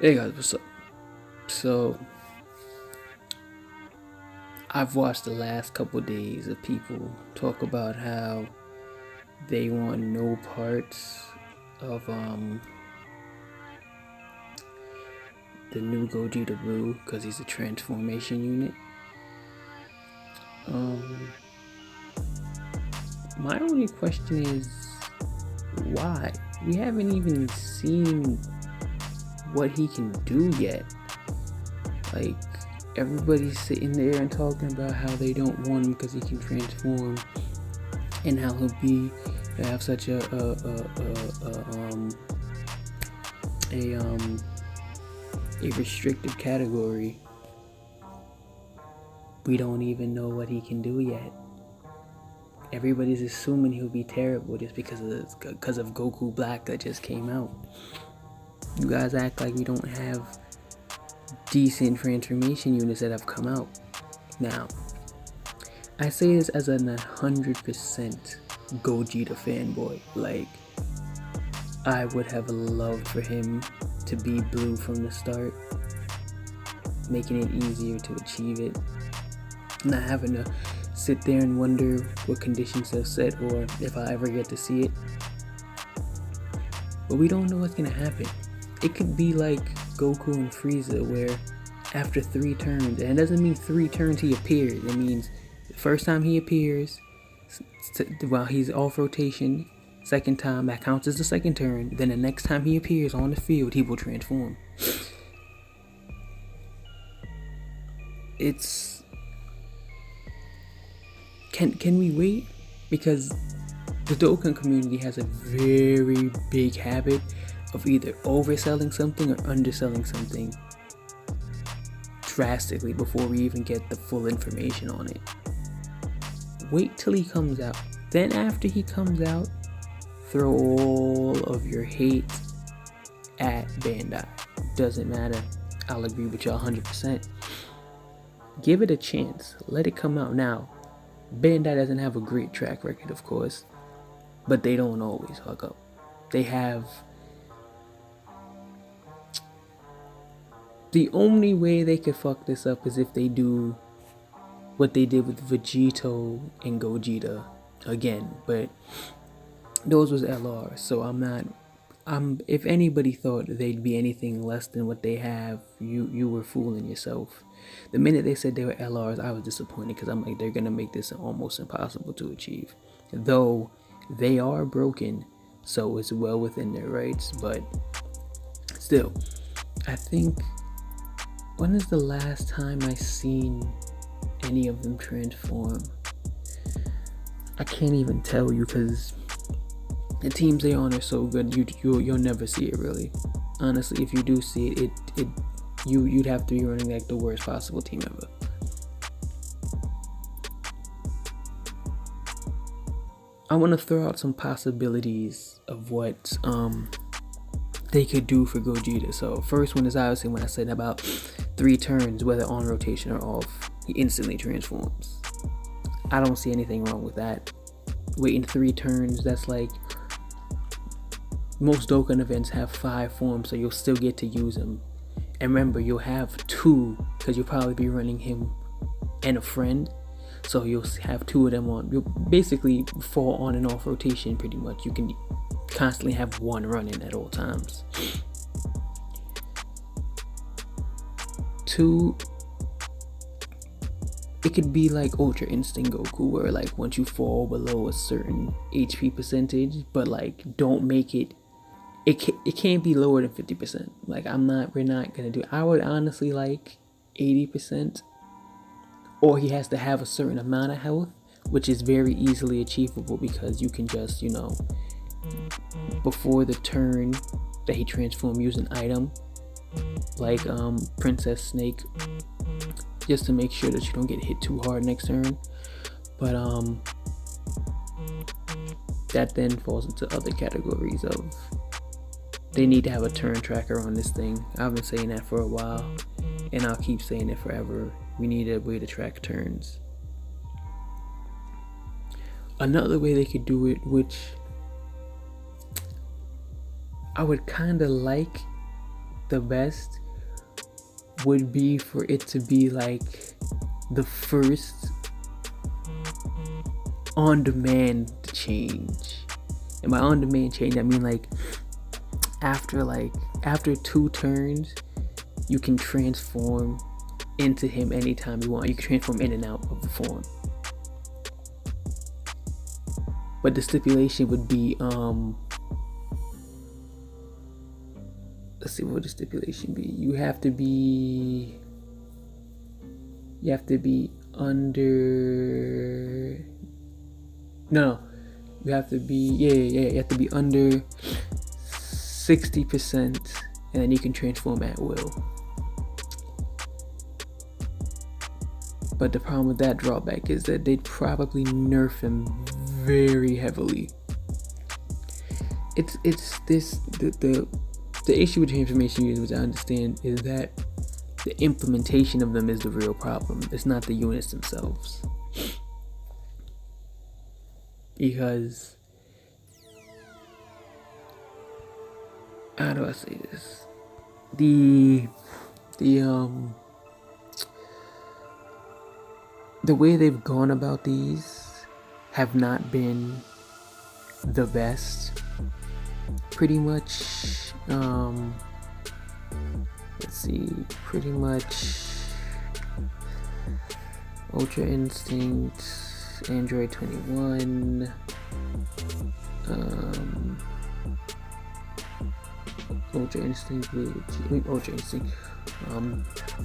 Hey guys, what's up? So, I've watched the last couple days of people talk about how they want no parts of the new Gogeta Blue because he's a transformation unit. Um, my only question is why? We haven't even seen what he can do yet. Like, everybody's sitting there and talking about how they don't want him because he can transform and how he'll have such a restrictive category. We don't even know what he can do yet. Everybody's assuming he'll be terrible just because of Goku Black that just came out. You guys act like we don't have decent transformation units that have come out. Now, I say this as a 100% Gogeta fanboy. Like, I would have loved for him to be blue from the start, making it easier to achieve it, not having to sit there and wonder what conditions they'll set or if I ever get to see it. But we don't know what's gonna happen. It could be like Goku and Frieza, where after 3 turns, and it doesn't mean 3 turns he appears, it means the first time he appears while he's off rotation, second time that counts as the second turn, then the next time he appears on the field he will transform. It's can we wait? Because the Dokkan community has a very big habit of either overselling something or underselling something drastically before we even get the full information on it. Wait till he comes out. Then after he comes out, throw all of your hate at Bandai. Doesn't matter. I'll agree with y'all 100%. Give it a chance. Let it come out. Now, Bandai doesn't have a great track record, of course, but they don't always fuck up. They have... The only way they could fuck this up is if they do what they did with Vegito and Gogeta again, but those was LR, so if anybody thought they'd be anything less than what they have, you were fooling yourself. The minute they said they were LRs, I was disappointed because I'm like, they're gonna make this almost impossible to achieve. Though they are broken, so it's well within their rights, but still, I think, when is the last time I seen any of them transform? I can't even tell you because the teams they on are so good, you'll never see it really. Honestly, if you do see it, you'd have to be running like the worst possible team ever. I want to throw out some possibilities of what they could do for Gogeta. So first one is obviously when I said about 3 turns, whether on rotation or off, he instantly transforms. I don't see anything wrong with that. Waiting 3 turns, that's like, most Dokkan events have 5 forms, so you'll still get to use him. And remember, you'll have 2 because you'll probably be running him and a friend, so you'll have 2 of them on. You'll basically fall on and off rotation pretty much. You can constantly have 1 running at all times. 2, it could be like Ultra Instinct Goku, where like once you fall below a certain HP percentage, but like don't make it can't be lower than 50%. Like we're not gonna do it. I would honestly like 80%, or he has to have a certain amount of health, which is very easily achievable because you can just, before the turn that he transforms, use an item like Princess Snake, just to make sure that you don't get hit too hard next turn. But that then falls into other categories of, they need to have a turn tracker on this thing. I've been saying that for a while, and I'll keep saying it forever. We need a way to track turns. Another way they could do it, which I would kind of like, the best would be for it to be like the first on-demand change. And by on-demand change, I mean like after 2 turns, you can transform into him anytime you want. You can transform in and out of the form. But the stipulation would be let's see, what would the stipulation be? You have to be under you have to be under 60%, and then you can transform at will. But the problem with that drawback is that they'd probably nerf him very heavily. The issue with transformation units, which I understand, is that the implementation of them is the real problem. It's not the units themselves. Because, how do I say this? The way they've gone about these have not been the best. Pretty much, pretty much Ultra Instinct, Android 21, Ultra Instinct,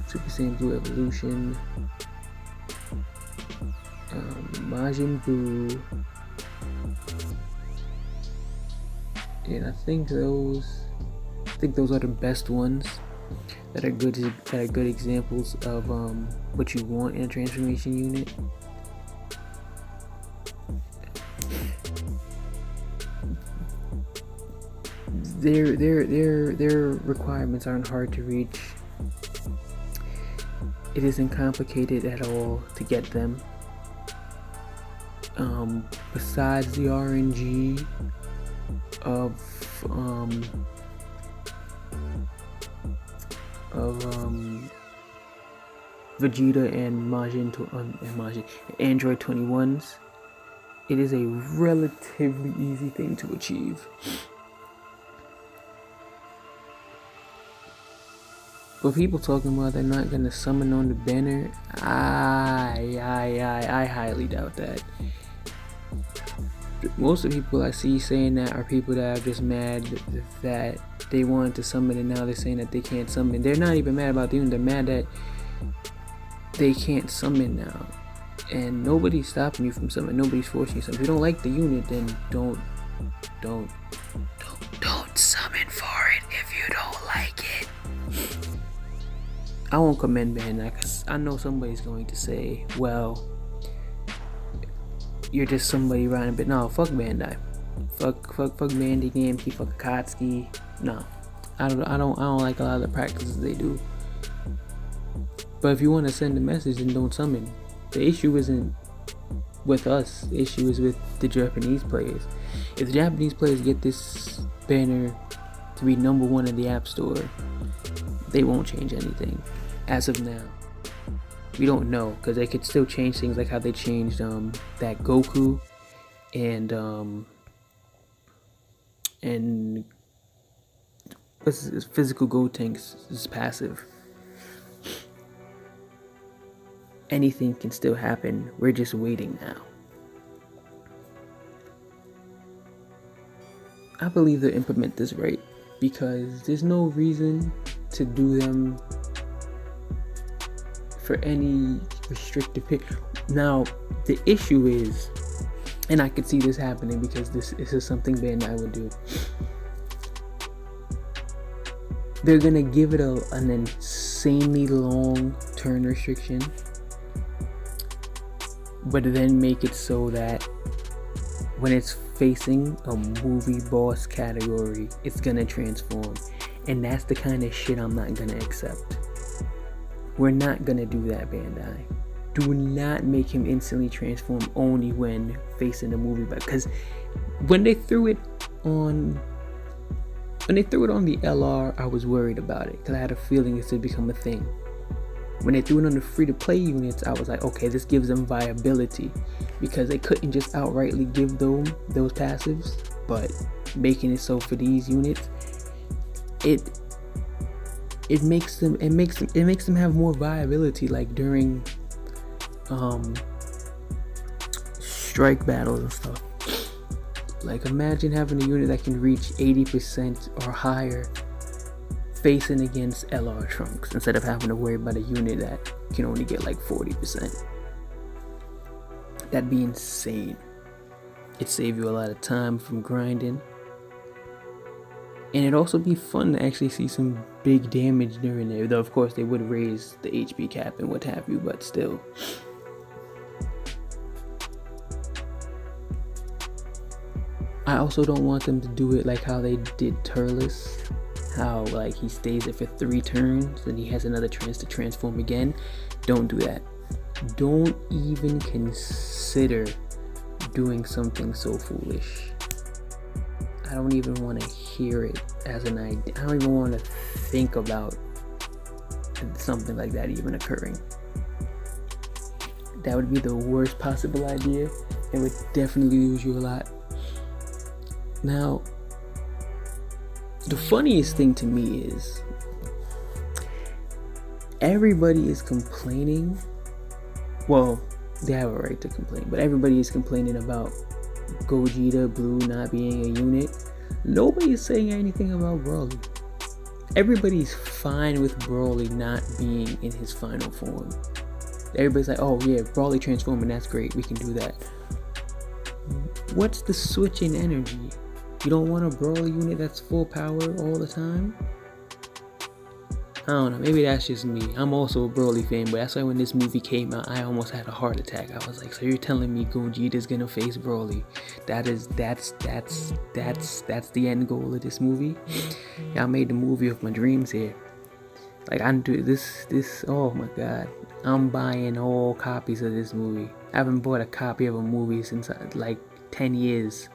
Super Saiyan Blue Evolution, Majin Buu, and I think those are the best ones that are good examples of what you want in a transformation unit. Their requirements aren't hard to reach. It isn't complicated at all to get them. Besides the RNG of Vegeta and Majin Android 21s, it is a relatively easy thing to achieve. But people talking about they're not gonna summon on the banner, I highly doubt that. Most of the people I see saying that are people that are just mad that they wanted to summon and now they're saying that they can't summon. They're not even mad about the unit, they're mad that they can't summon now. And nobody's stopping you from summoning, nobody's forcing you to summon. If you don't like the unit, then don't summon for it if you don't like it. I won't commend Bandai because I know somebody's going to say, well, you're just somebody riding, but no, fuck Bandai. Fuck Bandai Namco, fuck Akatsuki. No. I don't like a lot of the practices they do. But if you want to send a message, then don't summon. The issue isn't with us, the issue is with the Japanese players. If the Japanese players get this banner to be number 1 in the App Store, they won't change anything. As of now, we don't know, because they could still change things like how they changed that Goku and what's his physical Gotenks is passive. Anything can still happen. We're just waiting now. I believe they'll implement this right, because there's no reason to do them for any restrictive pick. Now, the issue is, and I could see this happening because this is something Bandai would do. They're gonna give it an insanely long turn restriction, but then make it so that when it's facing a movie boss category, it's gonna transform. And that's the kind of shit I'm not gonna accept. We're not gonna do that, Bandai. Do not make him instantly transform only when facing a movie, because when they threw it on When they threw it on the LR, I was worried about it because I had a feeling this would become a thing. When they threw it on the free-to-play units, I was like, okay, this gives them viability because they couldn't just outrightly give them those passives, but making it so for these units, it makes them have more viability, like during strike battles and stuff. Like, imagine having a unit that can reach 80% or higher facing against LR trunks instead of having to worry about a unit that can only get like 40%. That'd be insane. It'd save you a lot of time from grinding. And it'd also be fun to actually see some big damage during there. Though, of course, they would raise the HP cap and what have you, but still. I also don't want them to do it like how they did Turles. How, like, he stays there for 3 turns and he has another chance to transform again. Don't do that. Don't even consider doing something so foolish. I don't even want to hear it as an idea. I don't even want to think about something like that even occurring. That would be the worst possible idea. It would definitely lose you a lot. Now, the funniest thing to me is everybody is complaining. Well, they have a right to complain, but everybody is complaining about Gogeta Blue not being a unit. Nobody is saying anything about Broly. Everybody's fine with Broly not being in his final form. Everybody's like, oh yeah, Broly transforming, that's great, we can do that. What's the switch in energy? You don't want a Broly unit that's full power all the time? I don't know, maybe that's just me. I'm also a Broly fan, but that's why when this movie came out, I almost had a heart attack. I was like, so you're telling me Gogeta's gonna face Broly? That's the end goal of this movie? Y'all made the movie of my dreams here. Like, I'm doing this, oh my god. I'm buying all copies of this movie. I haven't bought a copy of a movie since like 10 years.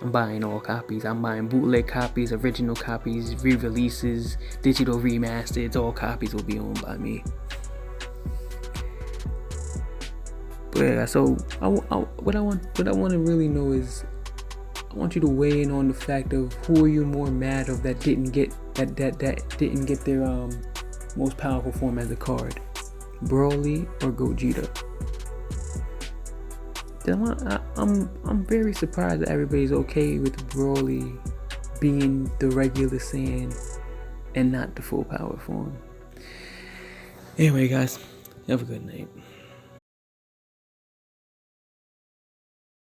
I'm buying all copies. I'm buying bootleg copies, original copies, re-releases, digital remasters. All copies will be owned by me. But yeah, so what I want to really know is, I want you to weigh in on the fact of who are you more mad of that didn't get their most powerful form as a card, Broly or Gogeta? I'm very surprised that everybody's okay with Broly being the regular Saiyan and not the full power form. Anyway, guys, have a good night.